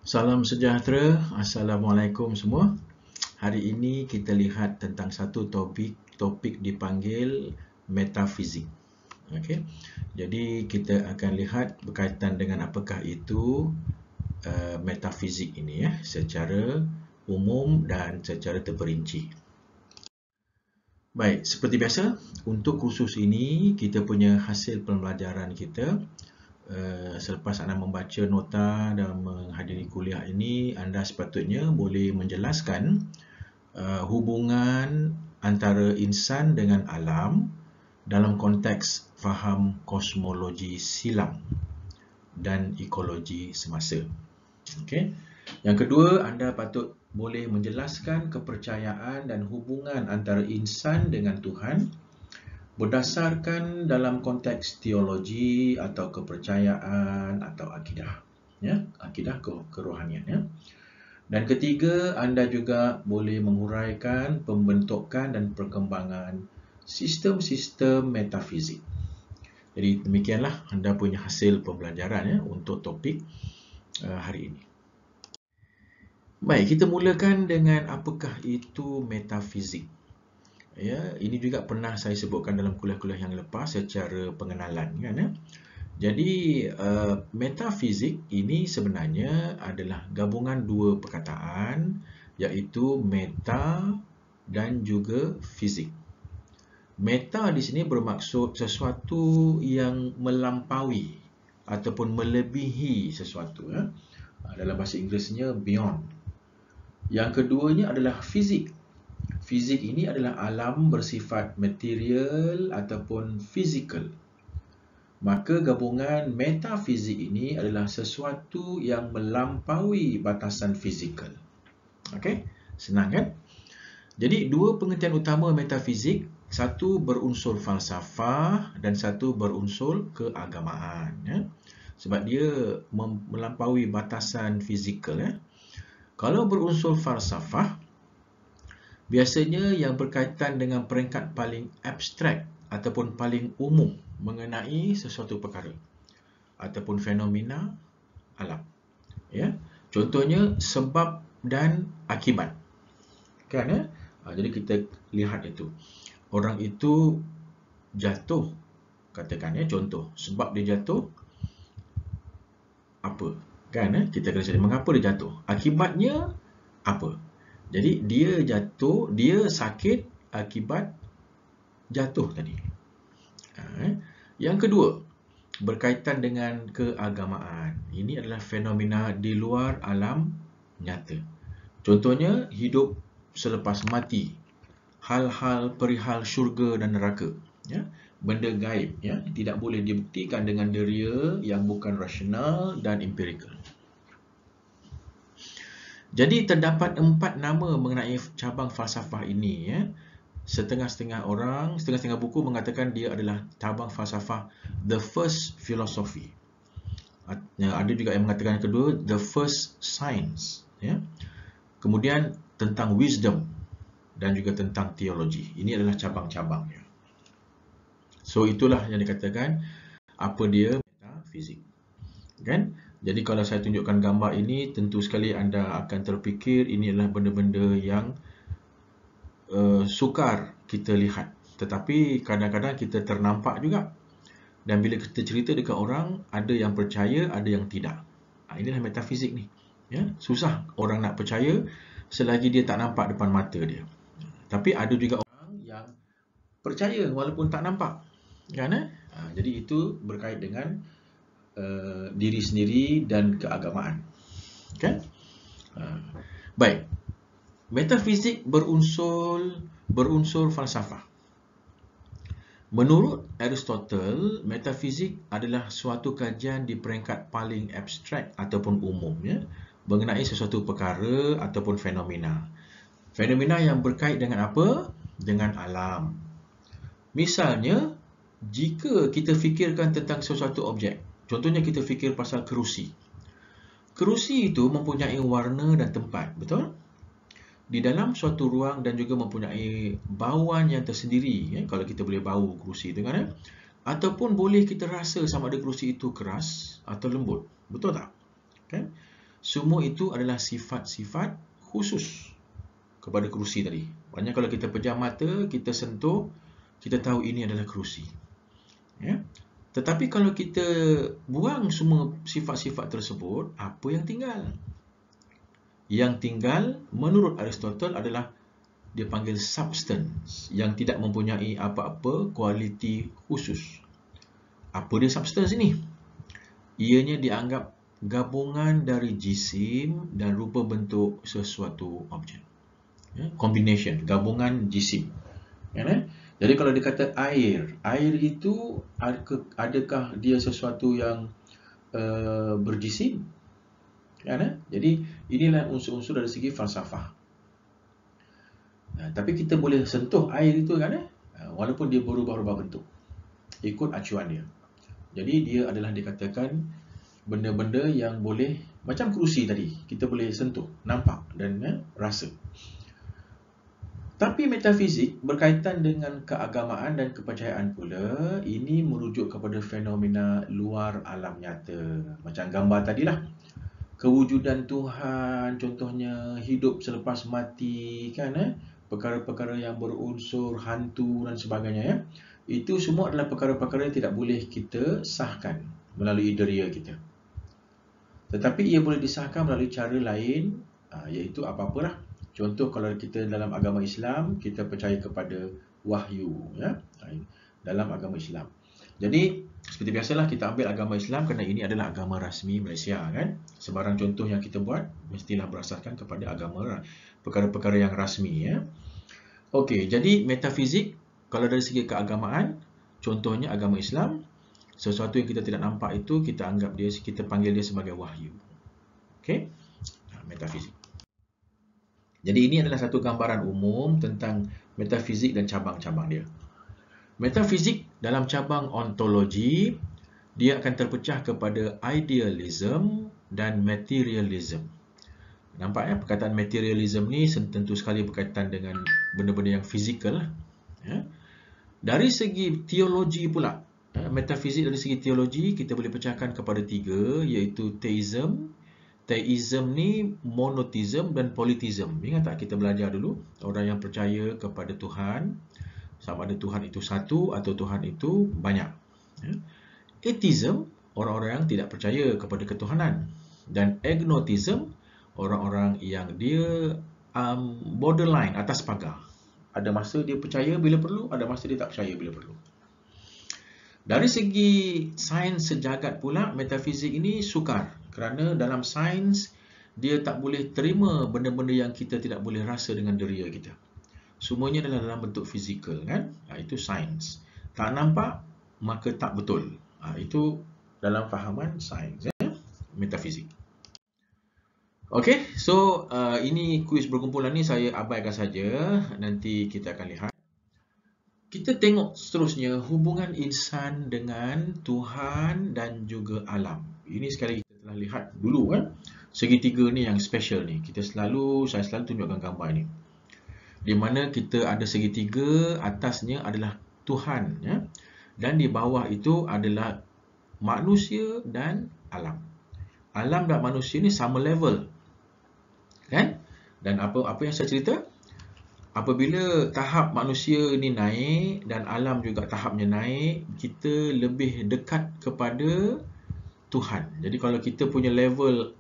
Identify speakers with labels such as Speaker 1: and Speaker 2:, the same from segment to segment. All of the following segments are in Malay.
Speaker 1: Salam sejahtera, Assalamualaikum semua. Hari ini kita lihat tentang satu topik dipanggil metafizik. Okey. Jadi kita akan lihat berkaitan dengan apakah itu metafizik ini ya, secara umum dan secara terperinci. Baik, seperti biasa, untuk kursus ini kita punya hasil pembelajaran kita. Selepas anda membaca nota dan menghadiri kuliah ini, anda sepatutnya boleh menjelaskan hubungan antara insan dengan alam dalam konteks faham kosmologi silam dan ekologi semasa. Okey. Yang kedua, anda patut boleh menjelaskan kepercayaan dan hubungan antara insan dengan Tuhan berdasarkan dalam konteks teologi atau kepercayaan atau akidah, ya, akidah kerohanian, ya. Dan ketiga, anda juga boleh menguraikan pembentukan dan perkembangan sistem-sistem metafizik. Jadi demikianlah anda punya hasil pembelajaran ya untuk topik hari ini. Baik, kita mulakan dengan apakah itu metafizik. Ya, ini juga pernah saya sebutkan dalam kuliah-kuliah yang lepas secara pengenalan kan ya. Jadi metafizik ini sebenarnya adalah gabungan dua perkataan, iaitu meta dan juga fizik. Meta di sini bermaksud sesuatu yang melampaui ataupun melebihi sesuatu ya. Dalam bahasa Inggerisnya beyond. Yang keduanya adalah fizik. Fizik ini adalah alam bersifat material ataupun fizikal. Maka gabungan metafizik ini adalah sesuatu yang melampaui batasan fizikal. Okey, senang kan? Jadi dua pengertian utama metafizik, satu berunsur falsafah dan satu berunsur keagamaan ya. Sebab dia melampaui batasan fizikal ya. Kalau berunsur falsafah, biasanya yang berkaitan dengan peringkat paling abstrak ataupun paling umum mengenai sesuatu perkara ataupun fenomena alam. Ya, contohnya sebab dan akibat. Kan ya? Jadi kita lihat itu. Orang itu jatuh, katakan ya, contoh sebab dia jatuh apa? Kan ya? Kita kena cari mengapa dia jatuh. Akibatnya apa? Jadi dia jatuh, dia sakit akibat jatuh tadi. Yang kedua, berkaitan dengan keagamaan. Ini adalah fenomena di luar alam nyata. Contohnya hidup selepas mati, hal-hal perihal syurga dan neraka. Ya, benda gaib, ya, tidak boleh dibuktikan dengan deria yang bukan rasional dan empirikal. Jadi terdapat 4 nama mengenai cabang falsafah ini ya. Setengah-setengah orang, setengah-setengah buku mengatakan dia adalah cabang falsafah the first philosophy. Ada juga yang mengatakan yang kedua the first science ya. Kemudian tentang wisdom dan juga tentang teologi. Ini adalah cabang-cabangnya. So itulah yang dikatakan apa dia metafizik. Kan? Jadi kalau saya tunjukkan gambar ini, tentu sekali anda akan terfikir ini adalah benda-benda yang sukar kita lihat. Tetapi kadang-kadang kita ternampak juga. Dan bila kita cerita dekat orang, ada yang percaya, ada yang tidak. Inilah metafizik ni. Ya, susah orang nak percaya selagi dia tak nampak depan mata dia. Tapi ada juga orang yang percaya walaupun tak nampak. Kan? Jadi itu berkait dengan diri sendiri dan keagamaan. Kan? Baik. Metafizik berunsur falsafah. Menurut Aristotle, metafizik adalah suatu kajian di peringkat paling abstrak ataupun umum ya, mengenai sesuatu perkara ataupun fenomena. Fenomena yang berkait dengan apa? Dengan alam. Misalnya, jika kita fikirkan tentang sesuatu objek, contohnya kita fikir pasal kerusi. Kerusi itu mempunyai warna dan tempat, betul? Di dalam suatu ruang dan juga mempunyai bauan yang tersendiri ya, kalau kita boleh bau kerusi itu kan ya? Ataupun boleh kita rasa sama ada kerusi itu keras atau lembut, betul tak? Kan? Semua itu adalah sifat-sifat khusus kepada kerusi tadi. Maknanya kalau kita pejam mata, kita sentuh, kita tahu ini adalah kerusi. Ya. Tetapi kalau kita buang semua sifat-sifat tersebut, apa yang tinggal? Yang tinggal menurut Aristotle adalah dia panggil substance yang tidak mempunyai apa-apa kualiti khusus. Apa dia substance ini? Ianya dianggap gabungan dari jisim dan rupa bentuk sesuatu objek. Ya, combination, gabungan jisim. Ya, jadi kalau dikata air itu adakah dia sesuatu yang berjisim? Ya, jadi inilah unsur-unsur dari segi falsafah. Tapi kita boleh sentuh air itu kan, walaupun dia berubah-ubah bentuk ikut acuan dia. Jadi dia adalah dikatakan benda-benda yang boleh, macam kerusi tadi, kita boleh sentuh, nampak dan rasa. Tapi metafizik berkaitan dengan keagamaan dan kepercayaan pula, ini merujuk kepada fenomena luar alam nyata. Macam gambar tadilah, kewujudan Tuhan, contohnya hidup selepas mati, kan, perkara-perkara yang berunsur hantu dan sebagainya, ya. Itu semua adalah perkara-perkara yang tidak boleh kita sahkan melalui deria kita. Tetapi ia boleh disahkan melalui cara lain, iaitu apa-apalah. Contoh kalau kita dalam agama Islam, kita percaya kepada wahyu, ya, dalam agama Islam. Jadi seperti biasalah kita ambil agama Islam kerana ini adalah agama rasmi Malaysia, kan. Sebarang contoh yang kita buat mestilah berasaskan kepada agama, perkara-perkara yang rasmi, ya. Okey, jadi metafizik kalau dari segi keagamaan, contohnya agama Islam, sesuatu yang kita tidak nampak itu kita anggap dia, kita panggil dia sebagai wahyu. Okey, metafizik. Jadi ini adalah satu gambaran umum tentang metafizik dan cabang-cabang dia. Metafizik dalam cabang ontologi, dia akan terpecah kepada idealism dan materialism. Nampak ya, perkataan materialism ni tentu sekali berkaitan dengan benda-benda yang fizikal. Ya. Dari segi teologi pula, metafizik dari segi teologi kita boleh pecahkan kepada tiga, iaitu theism. Theism ni monotheism dan polytheism. Ingat tak kita belajar dulu? Orang yang percaya kepada Tuhan, sama ada Tuhan itu satu atau Tuhan itu banyak. Ya. Atheism, orang-orang yang tidak percaya kepada ketuhanan. Dan agnosticism, orang-orang yang dia borderline, atas pagar. Ada masa dia percaya bila perlu, ada masa dia tak percaya bila perlu. Dari segi sains sejagat pula, metafizik ini sukar. Kerana dalam sains, dia tak boleh terima benda-benda yang kita tidak boleh rasa dengan deria kita. Semuanya adalah dalam bentuk fizikal, kan? Itu sains. Tak nampak, maka tak betul. Itu dalam fahaman sains, ya? Metafizik. Okey, so ini kuis berkumpulan ni saya abaikan saja. Nanti kita akan lihat. Kita tengok seterusnya hubungan insan dengan Tuhan dan juga alam. Ini sekali kita telah lihat dulu, kan. Segitiga ni yang special ni. Saya selalu tunjukkan gambar ni. Di mana kita ada segitiga, atasnya adalah Tuhan, ya. Dan di bawah itu adalah manusia dan alam. Alam dan manusia ni sama level, kan? Dan apa yang saya cerita? Apabila tahap manusia ni naik dan alam juga tahapnya naik, kita lebih dekat kepada Tuhan. Jadi kalau kita punya level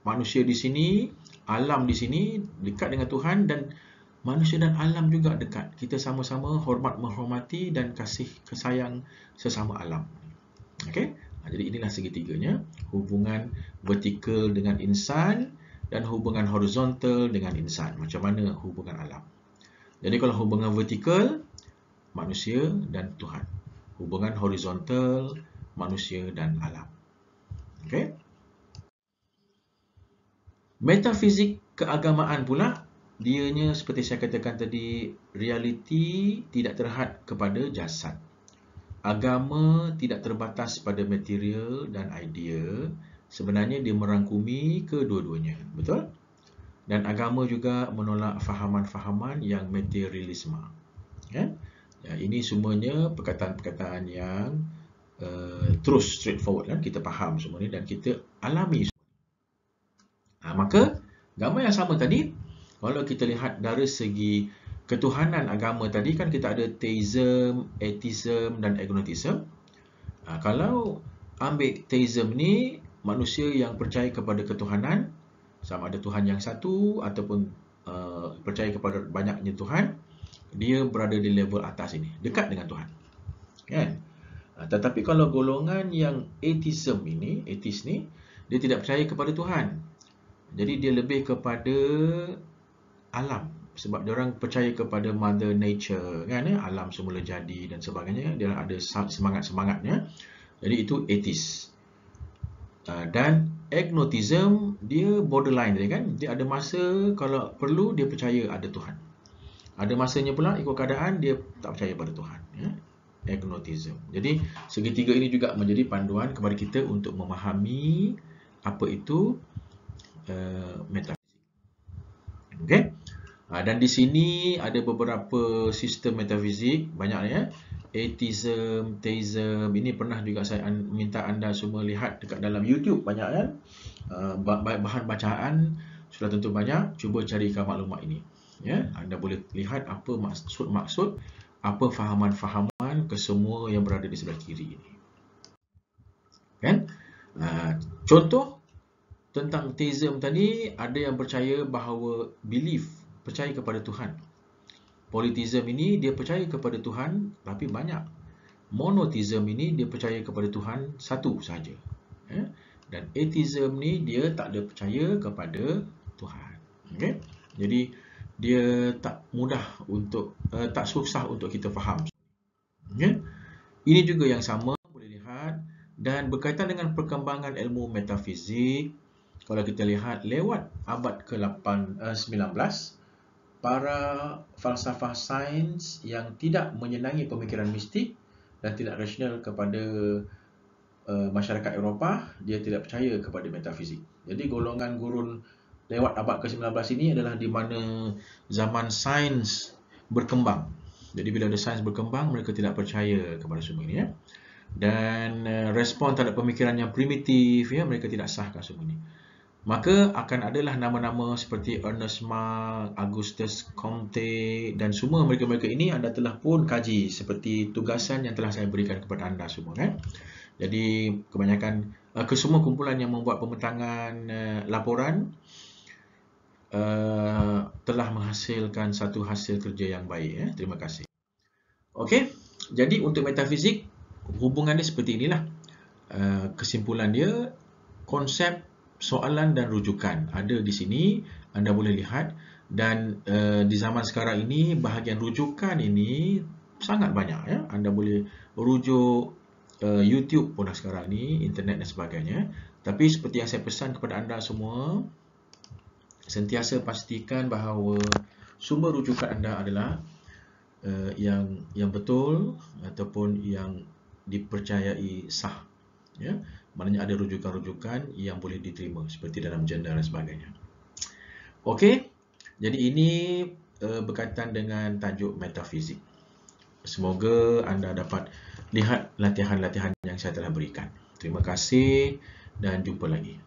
Speaker 1: manusia di sini, alam di sini, dekat dengan Tuhan, dan manusia dan alam juga dekat. Kita sama-sama menghormati dan kasih sayang sesama alam. Okey? Jadi inilah segitiganya, hubungan vertikal dengan insan dan hubungan horizontal dengan insan. Macam mana hubungan alam? Jadi kalau hubungan vertikal, manusia dan Tuhan. Hubungan horizontal, manusia dan alam. Okey? Metafizik keagamaan pula, dianya seperti saya katakan tadi, realiti tidak terhad kepada jasad. Agama tidak terbatas pada material dan idea. Sebenarnya dia merangkumi kedua-duanya. Betul? Dan agama juga menolak fahaman-fahaman yang materialisme. Ya? Ini semuanya perkataan-perkataan yang terus straightforward, kan? Kita faham semua ni dan kita alami. Maka gambar yang sama tadi, kalau kita lihat dari segi ketuhanan agama tadi kan kita ada theism, atheism dan agnosticism. Kalau ambil theism ni, manusia yang percaya kepada ketuhanan, sama ada Tuhan yang satu ataupun percaya kepada banyaknya Tuhan, dia berada di level atas ini, dekat dengan Tuhan. Kan? Tetapi kalau golongan yang atheism ini, atheist ni, dia tidak percaya kepada Tuhan. Jadi dia lebih kepada alam, sebab dia orang percaya kepada mother nature, kan, alam semula jadi dan sebagainya, dia ada semangat-semangatnya. Jadi itu atheist. Dan agnosticism dia borderline tadi kan, dia ada masa kalau perlu dia percaya ada Tuhan, ada masanya pula ikut keadaan dia tak percaya pada Tuhan, ya. Agnosticism. Jadi segitiga ini juga menjadi panduan kepada kita untuk memahami apa itu metafizik. Okey. Dan di sini ada beberapa sistem metafizik, banyak ya. Atheism, theism, ini pernah juga saya minta anda semua lihat dekat dalam YouTube, banyak kan. Bahan bacaan sudah tentu banyak, cuba carikan maklumat ini. Ya, anda boleh lihat apa maksud, apa fahaman-fahaman kesemua yang berada di sebelah kiri ini. Kan? Contoh tentang theism tadi, ada yang percaya bahawa percaya kepada Tuhan. Polytheism ini dia percaya kepada Tuhan tapi banyak. Monotheism ini dia percaya kepada Tuhan satu sahaja. Dan atheism ni dia tak ada percaya kepada Tuhan. Okay? Jadi dia tak mudah untuk tak susah untuk kita faham. Okay? Ini juga yang sama boleh lihat, dan berkaitan dengan perkembangan ilmu metafizik. Kalau kita lihat lewat abad ke-19, para falsafah sains yang tidak menyenangi pemikiran mistik dan tidak rasional kepada masyarakat Eropah, dia tidak percaya kepada metafizik. Jadi golongan gurun lewat abad ke-19 ini adalah di mana zaman sains berkembang. Jadi bila ada sains berkembang, mereka tidak percaya kepada semua ini, ya. Dan respon terhadap pemikiran yang primitif, ya, mereka tidak sahkan semua ini. Maka akan adalah nama-nama seperti Ernest Mach, Auguste Comte, dan semua mereka-mereka ini anda telah pun kaji seperti tugasan yang telah saya berikan kepada anda semua, kan. Jadi kebanyakan kesemua kumpulan yang membuat pembentangan laporan telah menghasilkan satu hasil kerja yang baik, ya. Terima kasih. Okey, jadi untuk metafizik hubungannya seperti inilah. Kesimpulan dia, konsep, soalan dan rujukan ada di sini, anda boleh lihat. Dan di zaman sekarang ini bahagian rujukan ini sangat banyak, ya. Anda boleh rujuk YouTube pun sekarang ni, internet dan sebagainya. Tapi seperti yang saya pesan kepada anda semua, sentiasa pastikan bahawa sumber rujukan anda adalah yang betul ataupun yang dipercayai sah, ya. Maknanya ada rujukan-rujukan yang boleh diterima seperti dalam jurnal dan sebagainya. Okey, jadi ini berkaitan dengan tajuk metafizik. Semoga anda dapat lihat latihan-latihan yang saya telah berikan. Terima kasih dan jumpa lagi.